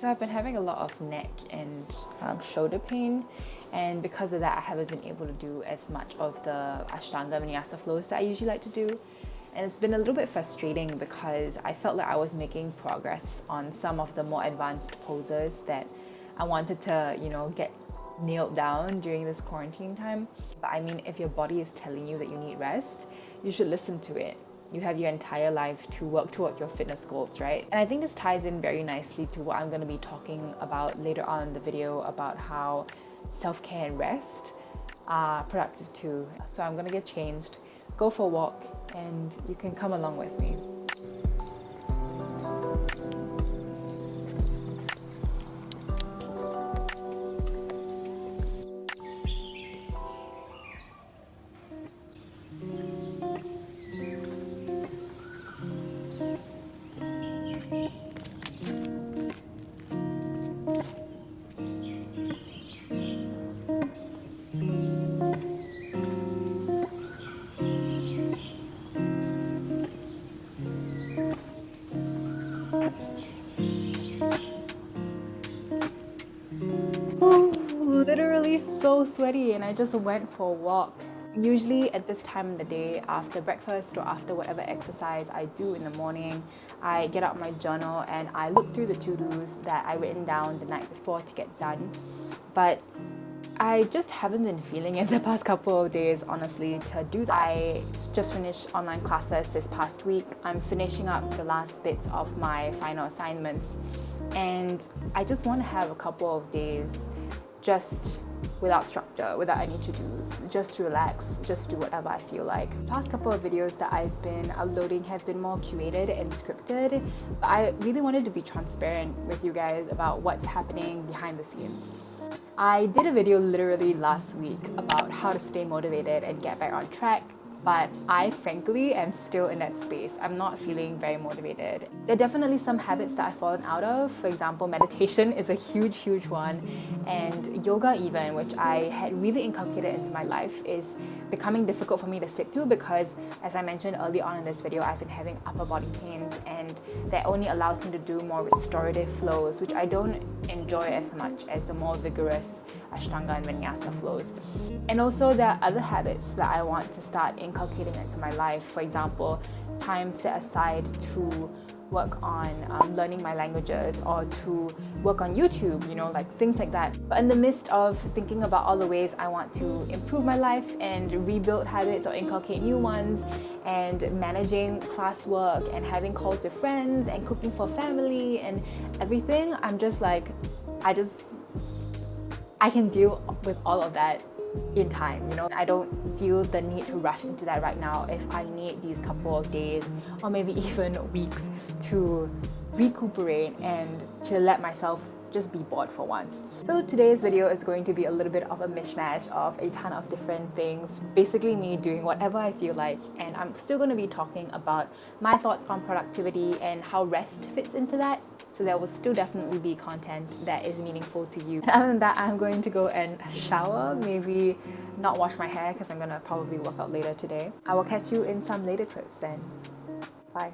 So I've been having a lot of neck and shoulder pain, and because of that I haven't been able to do as much of the Ashtanga Vinyasa flows that I usually like to do. And it's been a little bit frustrating because I felt like I was making progress on some of the more advanced poses that I wanted to, get nailed down during this quarantine time. But I mean, if your body is telling you that you need rest, you should listen to it. You have your entire life to work towards your fitness goals, right? And I think this ties in very nicely to what I'm going to be talking about later on in the video about how self-care and rest are productive too. So I'm going to get changed, go for a walk, and you can come along with me. Literally so sweaty, and I just went for a walk. Usually at this time of the day, after breakfast or after whatever exercise I do in the morning, I get out my journal and I look through the to-dos that I written down the night before to get done. But I just haven't been feeling it the past couple of days, honestly, to do that. I just finished online classes this past week. I'm finishing up the last bits of my final assignments, and I just want to have a couple of days just without structure, without any to-dos, just to relax, just do whatever I feel like. The past couple of videos that I've been uploading have been more curated and scripted, but I really wanted to be transparent with you guys about what's happening behind the scenes. I did a video literally last week about how to stay motivated and get back on track, but I frankly am still in that space. I'm not feeling very motivated. There are definitely some habits that I've fallen out of. For example, meditation is a huge one, and yoga even, which I had really inculcated into my life, is becoming difficult for me to stick to because, as I mentioned early on in this video, I've been having upper body pains, and that only allows me to do more restorative flows, which I don't enjoy as much as the more vigorous Ashtanga and Vinyasa flows. And also there are other habits that I want to start inculcating into my life. For example, time set aside to work on learning my languages or to work on YouTube, like things like that. But in the midst of thinking about all the ways I want to improve my life and rebuild habits or inculcate new ones, and managing classwork and having calls with friends and cooking for family and everything, I'm just like, I can deal with all of that in time, I don't feel the need to rush into that right now if I need these couple of days or maybe even weeks to recuperate and to let myself just be bored for once. So today's video is going to be a little bit of a mishmash of a ton of different things, basically me doing whatever I feel like, and I'm still going to be talking about my thoughts on productivity and how rest fits into that. So there will still definitely be content that is meaningful to you. Other than that, I'm going to go and shower, maybe not wash my hair because I'm going to probably work out later today. I will catch you in some later clips then. Bye.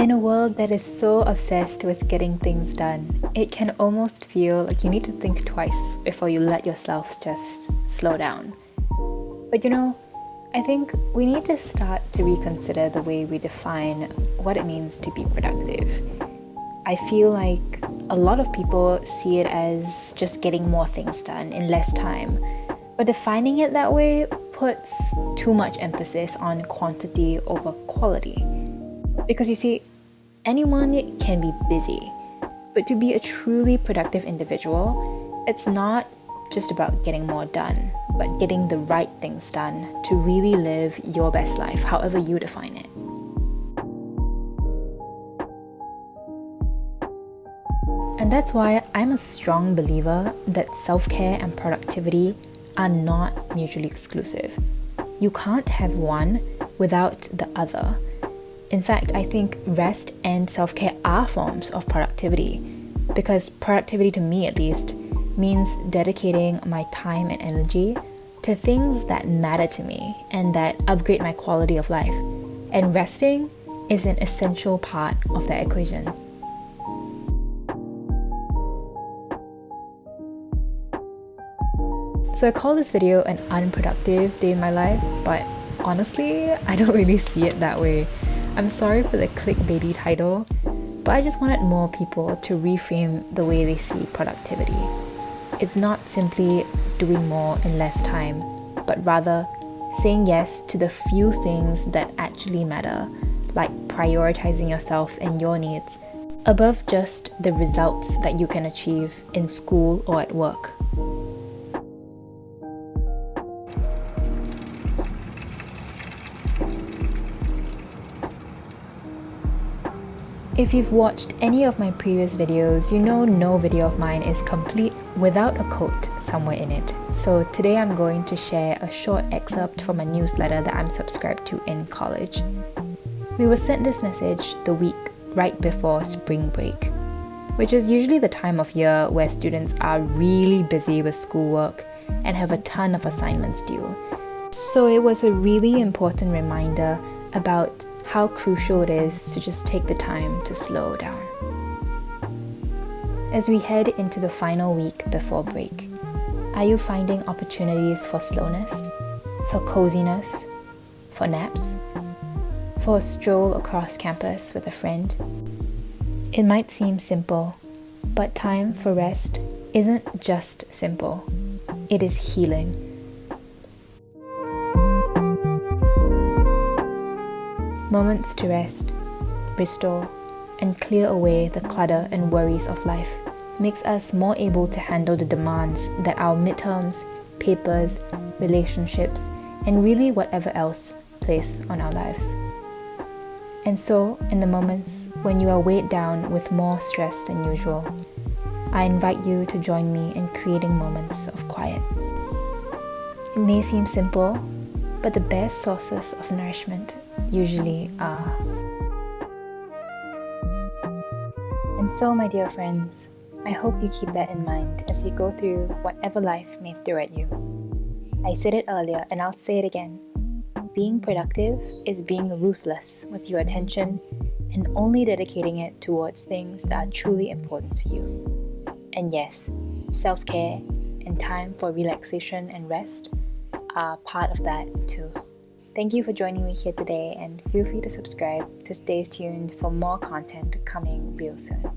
In a world that is so obsessed with getting things done, it can almost feel like you need to think twice before you let yourself just slow down. But I think we need to start to reconsider the way we define what it means to be productive. I feel like a lot of people see it as just getting more things done in less time. But defining it that way puts too much emphasis on quantity over quality. Because you see, anyone can be busy, but to be a truly productive individual, it's not just about getting more done, but getting the right things done to really live your best life, however you define it. And that's why I'm a strong believer that self-care and productivity are not mutually exclusive. You can't have one without the other. In fact, I think rest and self-care are forms of productivity, because productivity, to me at least, means dedicating my time and energy to things that matter to me and that upgrade my quality of life. And resting is an essential part of that equation. So I call this video an unproductive day in my life, but honestly, I don't really see it that way. I'm sorry for the clickbaity title, but I just wanted more people to reframe the way they see productivity. It's not simply doing more in less time, but rather saying yes to the few things that actually matter, like prioritizing yourself and your needs above just the results that you can achieve in school or at work. If you've watched any of my previous videos, you know no video of mine is complete without a quote somewhere in it. So today I'm going to share a short excerpt from a newsletter that I'm subscribed to in college. We were sent this message the week right before spring break, which is usually the time of year where students are really busy with schoolwork and have a ton of assignments due. So it was a really important reminder about how crucial it is to just take the time to slow down. As we head into the final week before break, are you finding opportunities for slowness, for coziness, for naps, for a stroll across campus with a friend? It might seem simple, but time for rest isn't just simple, it is healing. Moments to rest, restore, and clear away the clutter and worries of life makes us more able to handle the demands that our midterms, papers, relationships, and really whatever else place on our lives. And so, in the moments when you are weighed down with more stress than usual, I invite you to join me in creating moments of quiet. It may seem simple, but the best sources of nourishment usually are. And so, my dear friends, I hope you keep that in mind as you go through whatever life may throw at you. I said it earlier and I'll say it again. Being productive is being ruthless with your attention and only dedicating it towards things that are truly important to you. And yes, self-care and time for relaxation and rest are part of that too. Thank you for joining me here today, and feel free to subscribe to stay tuned for more content coming real soon.